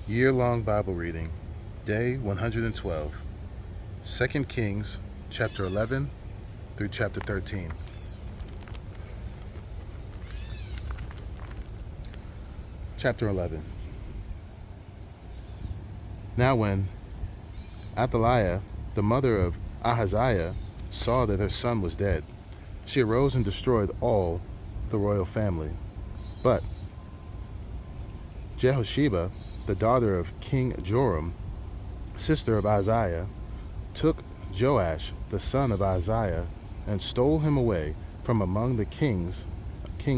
Year-long Bible reading, Day 112, 2 Kings, chapter 11 through chapter 13. Chapter 11. Now when Athaliah, the mother of Ahaziah, saw that her son was dead, she arose and destroyed all the royal family. But Jehosheba, the daughter of King Joram, sister of Ahaziah, took Joash, the son of Ahaziah, and stole him away from among the king's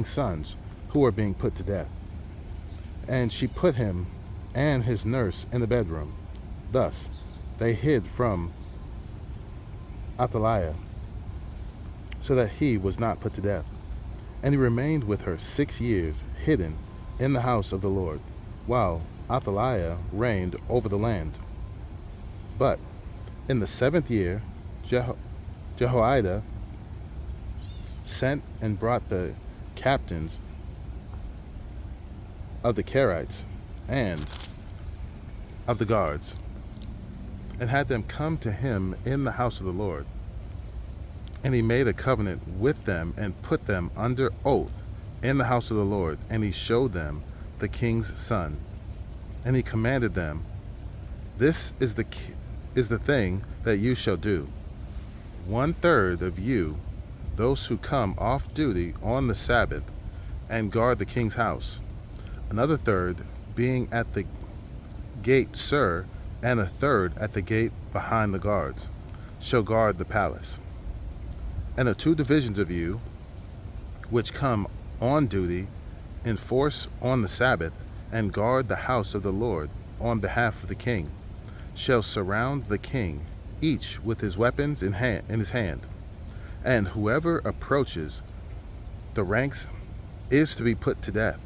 sons who were being put to death. And she put him and his nurse in the bedroom. Thus they hid from Athaliah, so that he was not put to death. And he remained with her 6 years, hidden in the house of the Lord, while Athaliah reigned over the land. But in the 7th year, Jehoiada sent and brought the captains of the Kerites and of the guards, and had them come to him in the house of the Lord. And he made a covenant with them and put them under oath in the house of the Lord. And he showed them the king's son. And he commanded them, "This is the thing that you shall do. 1/3 of you, those who come off duty on the Sabbath and guard the king's house, another third being at the gate Sur, and a third at the gate behind the guards, shall guard the palace. And the 2 divisions of you, which come on duty, enforce on the Sabbath, and guard the house of the Lord on behalf of the king, shall surround the king, each with his weapons in his hand. And whoever approaches the ranks is to be put to death.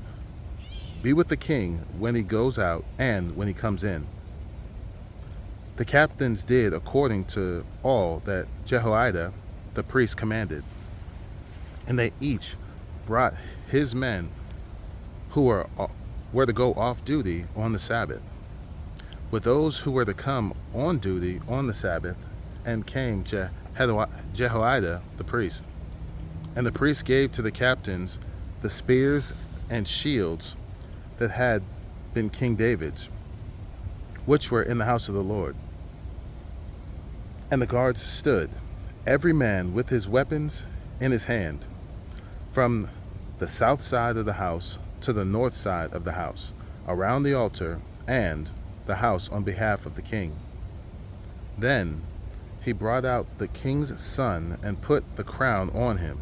Be with the king when he goes out and when he comes in." The captains did according to all that Jehoiada the priest commanded, and they each brought his men who were to go off duty on the Sabbath, with those who were to come on duty on the Sabbath, and came Jehoiada the priest. And the priest gave to the captains the spears and shields that had been King David's, which were in the house of the Lord. And the guards stood, every man with his weapons in his hand, from the south side of the house to the north side of the house, around the altar and the house on behalf of the king. Then he brought out the king's son and put the crown on him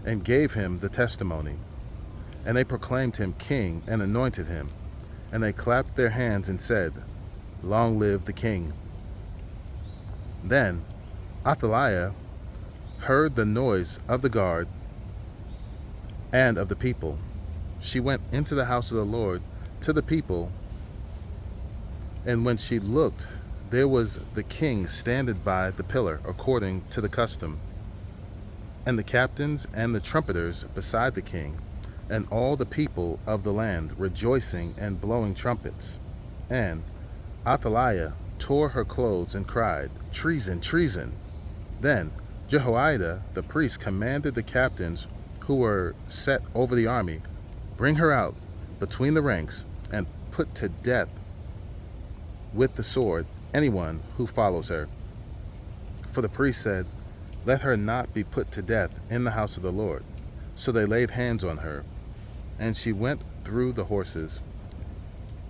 and gave him the testimony. And they proclaimed him king and anointed him. And they clapped their hands and said, "Long live the king." Then Athaliah heard the noise of the guard and of the people. She went into the house of the Lord to the people, and when she looked, there was the king standing by the pillar according to the custom, and the captains and the trumpeters beside the king, and all the people of the land rejoicing and blowing trumpets. And Athaliah tore her clothes and cried, "Treason, treason!" Then Jehoiada the priest commanded the captains who were set over the army, "Bring her out between the ranks, and put to death with the sword anyone who follows her." For the priest said, "Let her not be put to death in the house of the Lord." So they laid hands on her, and she went through the horses'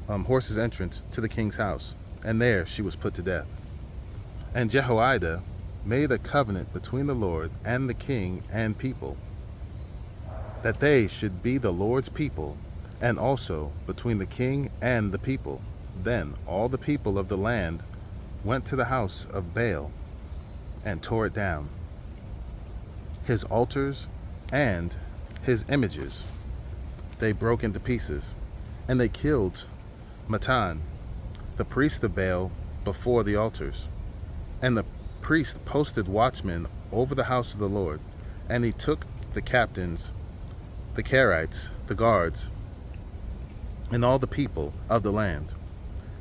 entrance to the king's house, and there she was put to death. And Jehoiada made a covenant between the Lord and the king and people, that they should be the Lord's people, and also between the king and the people. Then all the people of the land went to the house of Baal and tore it down, his altars and his images they broke into pieces, and they killed Mattan, the priest of Baal, before the altars. And the priest posted watchmen over the house of the Lord, and he took the captains, the Kerites, the guards, and all the people of the land,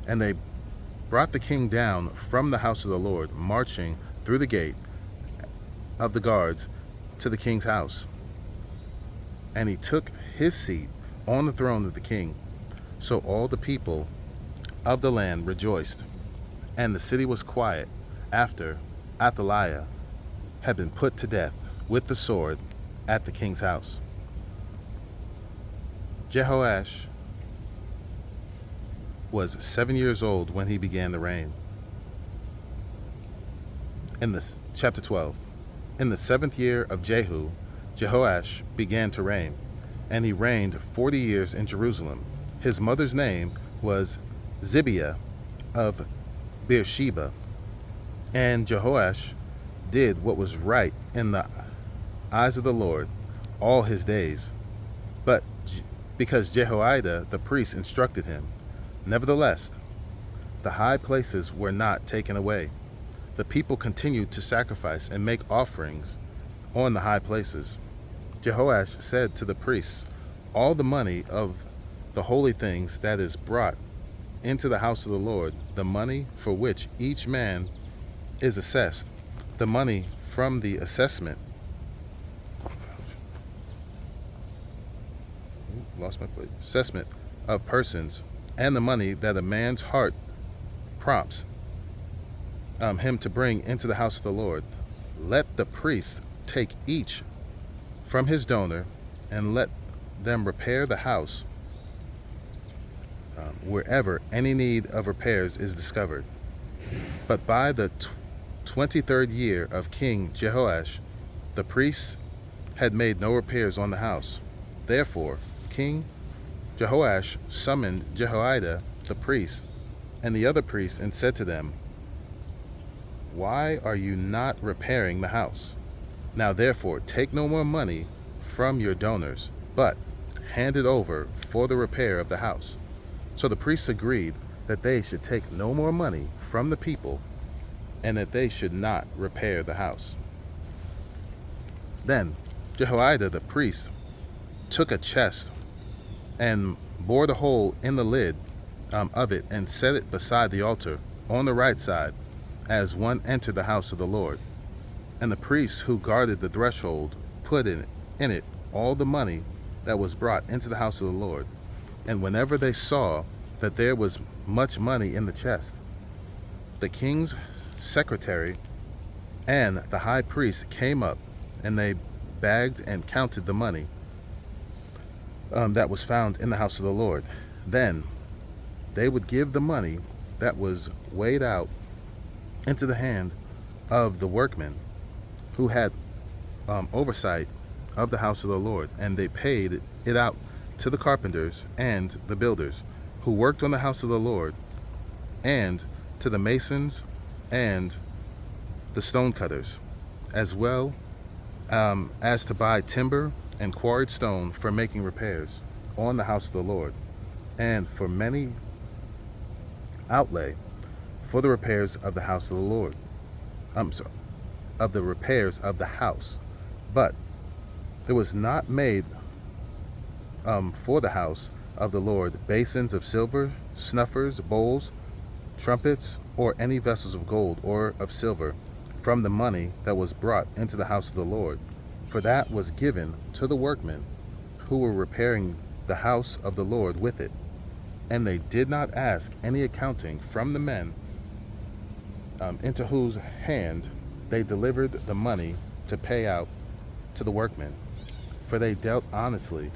And they brought the king down from the house of the Lord, marching through the gate of the guards to the king's house. And he took his seat on the throne of the king. So all the people of the land rejoiced, and the city was quiet after Athaliah had been put to death with the sword at the king's house. Jehoash was 7 years old when he began to reign. Chapter 12. In the 7th year of Jehu, Jehoash began to reign, and he reigned 40 years in Jerusalem. His mother's name was Zibiah of Beersheba. And Jehoash did what was right in the eyes of the Lord all his days, but because Jehoiada the priest instructed him. Nevertheless, the high places were not taken away. The people continued to sacrifice and make offerings on the high places. Jehoash said to the priests, all the money of the holy things that is brought into the house of the Lord, the money for which each man is assessed, the money from the assessment of persons, and the money that a man's heart prompts him to bring into the house of the Lord. Let the priests take each from his donor, and let them repair the house wherever any need of repairs is discovered. But by the 23rd year of King Jehoash, the priests had made no repairs on the house. Therefore, King Jehoash summoned Jehoiada the priest and the other priests and said to them, why are you not repairing the house? Now therefore, take no more money from your donors, but hand it over for the repair of the house. So the priests agreed that they should take no more money from the people, and that they should not repair the house. Then Jehoiada the priest took a chest and bored a hole in the lid of it, and set it beside the altar on the right side as one entered the house of the Lord. And the priests who guarded the threshold put in it all the money that was brought into the house of the Lord. And whenever they saw that there was much money in the chest, the king's secretary and the high priest came up, and they bagged and counted the money that was found in the house of the Lord. Then they would give the money that was weighed out into the hand of the workmen who had oversight of the house of the Lord, and they paid it out to the carpenters and the builders who worked on the house of the Lord, and to the masons and the stonecutters, as well as to buy timber and quarried stone for making repairs on the house of the Lord, and for many outlay for the repairs of the house of the Lord. Of the repairs of the house. But there was not made for the house of the Lord basins of silver, snuffers, bowls, trumpets, or any vessels of gold or of silver from the money that was brought into the house of the Lord, for that was given to the workmen who were repairing the house of the Lord with it. And they did not ask any accounting from the men into whose hand they delivered the money to pay out to the workmen, for they dealt honestly.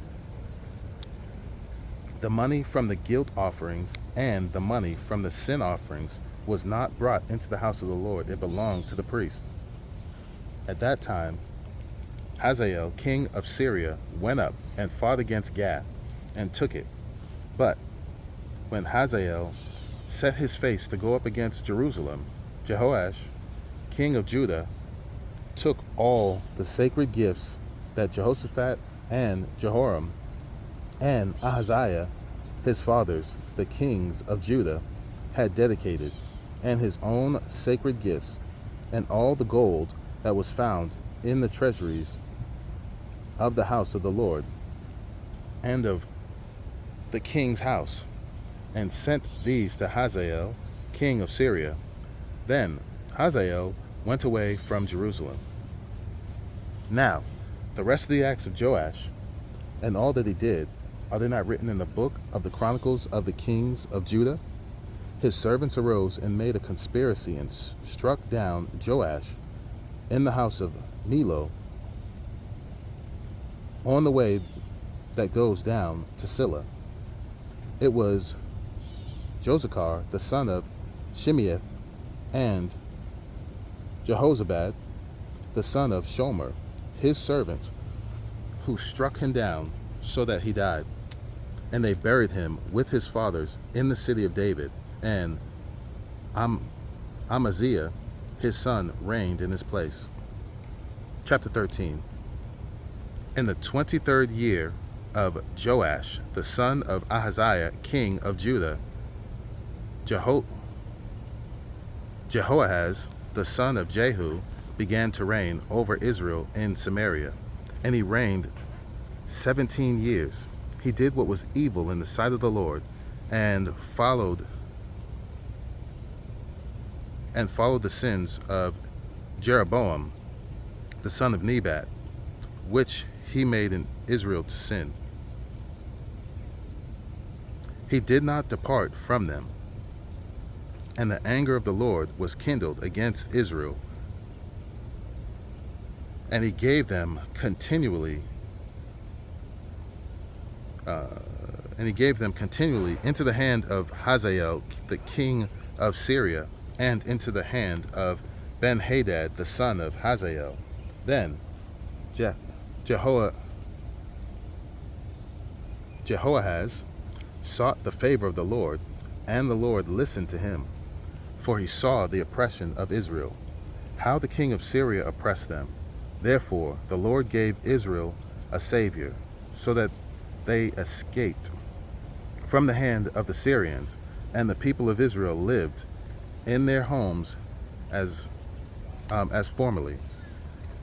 The money from the guilt offerings and the money from the sin offerings was not brought into the house of the Lord. It belonged to the priests. At that time, Hazael, king of Syria, went up and fought against Gath and took it. But when Hazael set his face to go up against Jerusalem, Jehoash, king of Judah, took all the sacred gifts that Jehoshaphat and Jehoram and Ahaziah, his fathers, the kings of Judah, had dedicated, and his own sacred gifts, and all the gold that was found in the treasuries of the house of the Lord and of the king's house, and sent these to Hazael, king of Syria. Then Hazael went away from Jerusalem. Now, the rest of the acts of Joash and all that he did, are they not written in the book of the Chronicles of the kings of Judah? His servants arose and made a conspiracy and struck down Joash in the house of Millo on the way that goes down to Silla. It was Josachar, the son of Shimeath, and Jehozabad, the son of Shomer, his servants, who struck him down so that he died. And they buried him with his fathers in the city of David, and Amaziah, his son, reigned in his place. Chapter 13. In the 23rd year of Joash, the son of Ahaziah, king of Judah, Jehoahaz, the son of Jehu, began to reign over Israel in Samaria, and he reigned 17 years. He did what was evil in the sight of the Lord, and followed the sins of Jeroboam, the son of Nebat, which he made in Israel to sin. He did not depart from them, and the anger of the Lord was kindled against Israel, and he gave them continually into the hand of Hazael, the king of Syria, and into the hand of Ben-Hadad, the son of Hazael. Then Jehoahaz sought the favor of the Lord, and the Lord listened to him, for he saw the oppression of Israel, how the king of Syria oppressed them. Therefore the Lord gave Israel a savior, so that they escaped from the hand of the Syrians, and the people of Israel lived in their homes as formerly.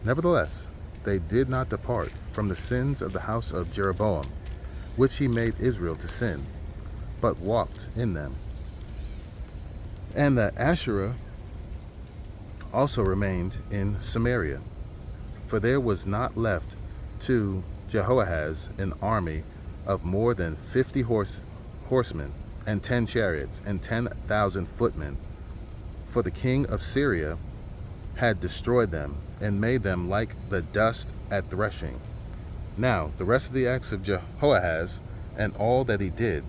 Nevertheless, they did not depart from the sins of the house of Jeroboam, which he made Israel to sin, but walked in them. And the Asherah also remained in Samaria, for there was not left to Jehoahaz an army of more than 50 horsemen, and 10 chariots, and 10,000 footmen. For the king of Syria had destroyed them, and made them like the dust at threshing. Now the rest of the acts of Jehoahaz, and all that he did,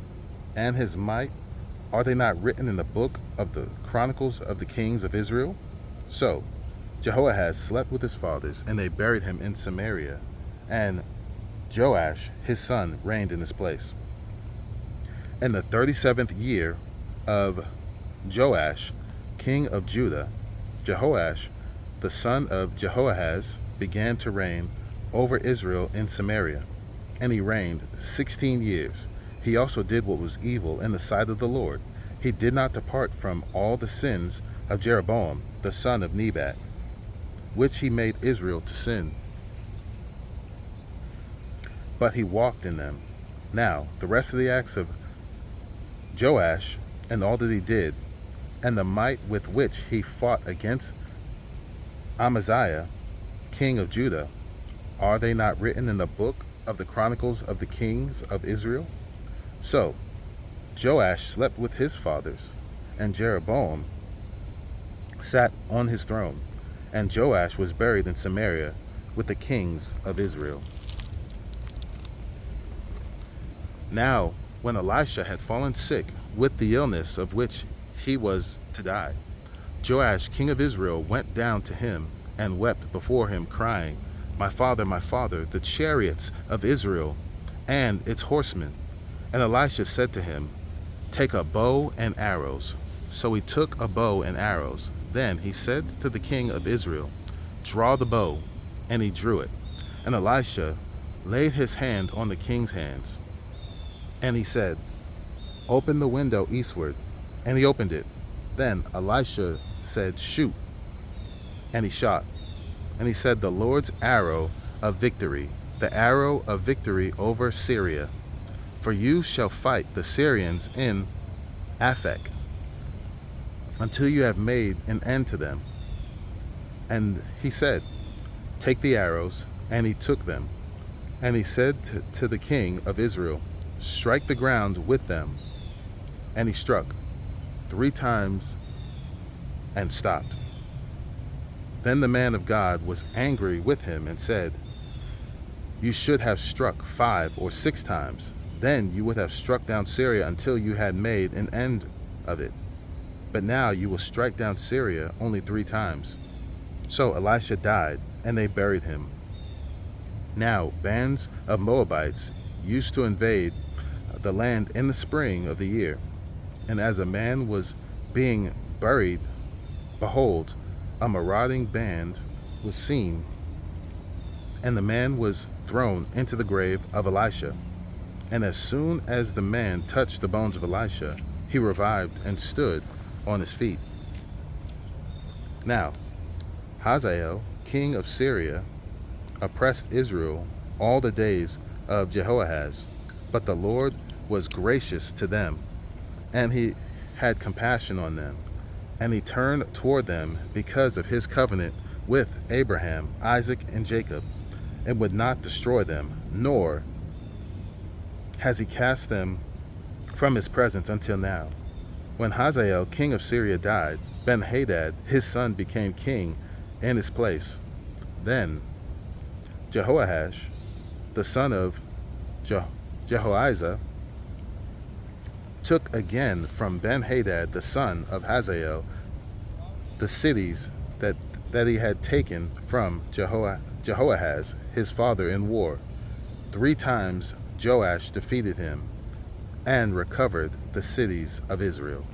and his might, are they not written in the book of the Chronicles of the kings of Israel? So Jehoahaz slept with his fathers, and they buried him in Samaria, and Joash his son reigned in his place. In the 37th year of Joash, king of Judah, Jehoash, the son of Jehoahaz, began to reign over Israel in Samaria, and he reigned 16 years. He also did what was evil in the sight of the Lord. He did not depart from all the sins of Jeroboam, the son of Nebat, which he made Israel to sin, but he walked in them. Now the rest of the acts of Joash, and all that he did, and the might with which he fought against Amaziah, king of Judah, are they not written in the book of the Chronicles of the kings of Israel? So Joash slept with his fathers, and Jeroboam sat on his throne, and Joash was buried in Samaria with the kings of Israel. Now, when Elisha had fallen sick with the illness of which he was to die, Joash, king of Israel, went down to him and wept before him, crying, my father, the chariots of Israel and its horsemen. And Elisha said to him, take a bow and arrows. So he took a bow and arrows. Then he said to the king of Israel, draw the bow. And he drew it. And Elisha laid his hand on the king's hands. And he said, open the window eastward. And he opened it. Then Elisha said, shoot. And he shot. And he said, the Lord's arrow of victory, the arrow of victory over Syria. For you shall fight the Syrians in Aphek, until you have made an end to them. And he said, take the arrows. And he took them. And he said to the king of Israel, strike the ground with them. And he struck 3 times and stopped. Then the man of God was angry with him and said, you should have struck 5 or 6 times. Then you would have struck down Syria until you had made an end of it. But now you will strike down Syria only 3 times. So Elisha died, and they buried him. Now bands of Moabites used to invade the land in the spring of the year. And as a man was being buried, behold, a marauding band was seen, and the man was thrown into the grave of Elisha. And as soon as the man touched the bones of Elisha, he revived and stood on his feet. Now Hazael, king of Syria, oppressed Israel all the days of Jehoahaz, but the Lord was gracious to them, and he had compassion on them, and he turned toward them because of his covenant with Abraham, Isaac, and Jacob, and would not destroy them, nor has he cast them from his presence until now. When Hazael, king of Syria, died, Ben-Hadad, his son, became king in his place. Then Jehoash, the son of Jehoahaz, took again from Ben-Hadad, the son of Hazael, the cities that he had taken from Jehoahaz, his father, in war. 3 times Joash defeated him and recovered the cities of Israel.